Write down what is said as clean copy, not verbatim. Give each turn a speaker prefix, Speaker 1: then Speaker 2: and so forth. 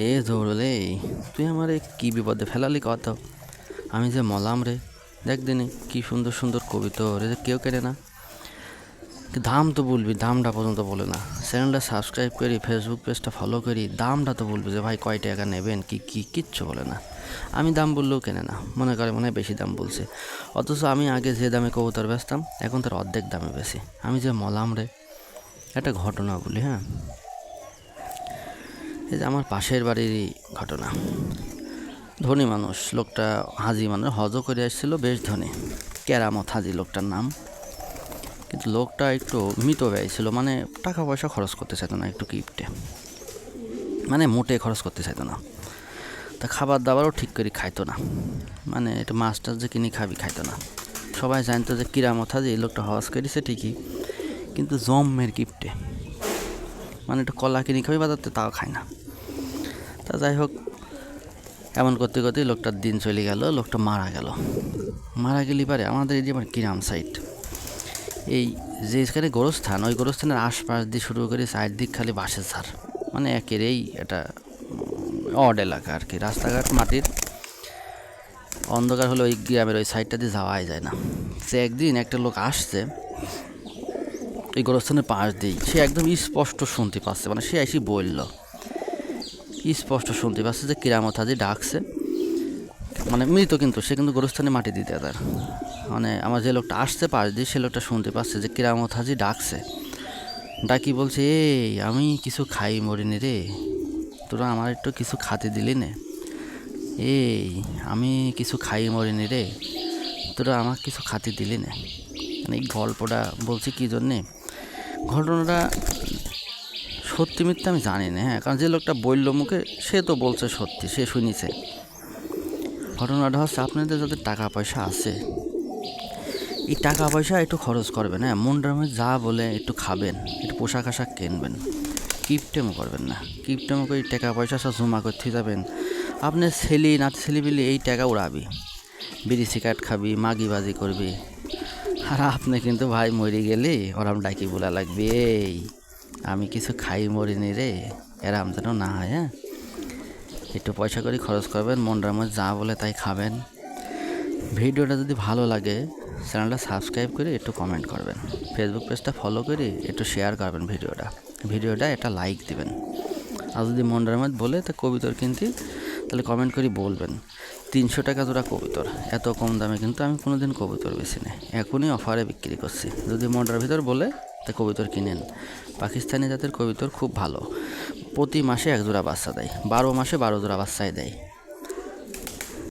Speaker 1: এ জোড়লে তুই আমারে কি বিপদে ফেলালি কত। আমি যে মলাম রে, দেখ দিনে কি সুন্দর সুন্দর কবিতা রে, কেউ কেনে না। দাম তো বলবি, দামটা পর্যন্ত বলে না। চ্যানেলটা সাবস্ক্রাইব করি, ফেসবুক পেজটা ফলো করি, দামটা তো বলবি যে ভাই কয় টাকা নেবেন, কি কিচ্ছু বলে না। আমি দাম বললেও কেনে না, মনে করে মনে হয় বেশি দাম বলছে। অথচ আমি আগে যে দামে কবুতর বেচতাম এখন তার অর্ধেক দামে বেশি। আমি যে মলাম রে। একটা ঘটনা বলি, হ্যাঁ। এই যে আমার পাশের বাড়িরই ঘটনা। ধনী মানুষ লোকটা, হাজি মানে হজও করে আসছিল, বেশ ধনী, কেরামত হাজি লোকটার নাম। কিন্তু লোকটা একটু মিতব্যয়ী ছিল, মানে টাকা পয়সা খরচ করতে চাইতো না একটু কিপটে, মানে মোটে খরচ করতে চাইতো না। তা খাবার দাবারও ঠিক করে খাইতো না, মানে একটু মাছ টাছ যে কিনে খাবি খাইতো না। সবাই জানতো যে কিরামত হাজি এই লোকটা হজ করেছে ঠিকই, কিন্তু জম্মের কিপটে, মানে একটু কলা কিনে খাবি বাজারতে তাও খায় না। তা যাই হোক, এমন করতে করতেই লোকটার দিন চলে গেল, লোকটা মারা গেল। মারা গেলি পারে আমাদের এই যে কিরাম সাইড, এই যেখানে গোরস্থান, ওই গোরস্থানের আশপাশ দিয়ে শুরু করে চারদিক খালি বাঁশের ঝাড়, মানে একেরেই এটা অড এলাকা আর কি। রাস্তাঘাট মাটির, অন্ধকার হলে ওই গ্রামের ওই সাইডটা দিয়ে যাওয়াই যায় না। সে একদিন একটা লোক আসছে এই গোরস্থানের পাশ দিয়েই, সে একদম স্পষ্ট শুনতে পাচ্ছে, মানে সে এসে বলল, স্পষ্ট শুনতে পাচ্ছে যে কিরামত হাজি ডাকছে, মানে মৃত কিন্তু সে কিন্তু গোরস্থানে মাটি দিতে তার, মানে আমার যে লোকটা আসছে পাশ দিয়ে সে লোকটা শুনতে পাচ্ছে যে কিরামত হাজি ডাকছে। ডাকি বলছে, এই আমি কিছু খাই মরিনি রে, তোরা আমার একটু কিছু খাতে দিলি নে। এই আমি কিছু খাই মরিনি রে, তোরা আমাকে কিছু খাতে দিলি না। মানে এই গল্পটা বলছি কী জন্যে, ঘটনাটা সত্যি মিথ্যা আমি জানি না, হ্যাঁ, কারণ যে লোকটা বলল মুখে সে তো বলছে সত্যি, সে শুনেছে। ঘটনাটা হচ্ছে আপনাদের যাদের টাকা পয়সা আছে, এই টাকা পয়সা একটু খরচ করবেন, হ্যাঁ, মনটার মধ্যে যা বলে একটু খাবেন, একটু পোশাক আশাক কিনবেন, কিপটেমো করবেন না। কিপটেমো করে টাকা পয়সা সব জমা করতে যাবেন, আপনার ছেলে নাতি ছেলে বিলি এই টাকা উড়াবি, বিড়ি সিগারেট খাবি, মাগিবাজি করবি, আর আপনি কিন্তু ভাই মরে গেলে ওরাম ডাকি বলা লাগবে, এই আমি কিছু খাই মরিনি রে, এরাম যেন না হয়। হ্যাঁ, একটু পয়সা করে খরচ করবেন, মনটার মধ্যে যা বলে তাই খাবেন। ভিডিওটা যদি ভালো লাগে চ্যানেলটা সাবস্ক্রাইব করে একটু কমেন্ট করবেন, ফেসবুক পেজটা ফলো করে একটু শেয়ার করবেন, ভিডিওটা একটা লাইক দিবেন। আর যদি মনটার মধ্যে বলে তা কবিতর কিনতে, তাহলে কমেন্ট করে বলবেন 300 টাকা জোড়া কবুতর। এত কম দামে কিন্তু আমি কোনো দিন কবুতর বেশি নেই, এখনই অফারে বিক্রি করছি। যদি মনটার ভিতর বলে তা কবুতর কিনেন। পাকিস্তানি জাতের কবুতর খুব ভালো, প্রতি মাসে 1 জোড়া বাচ্চা দেয়, 12 মাসে 12 জোড়া বাচ্চাই দেয়।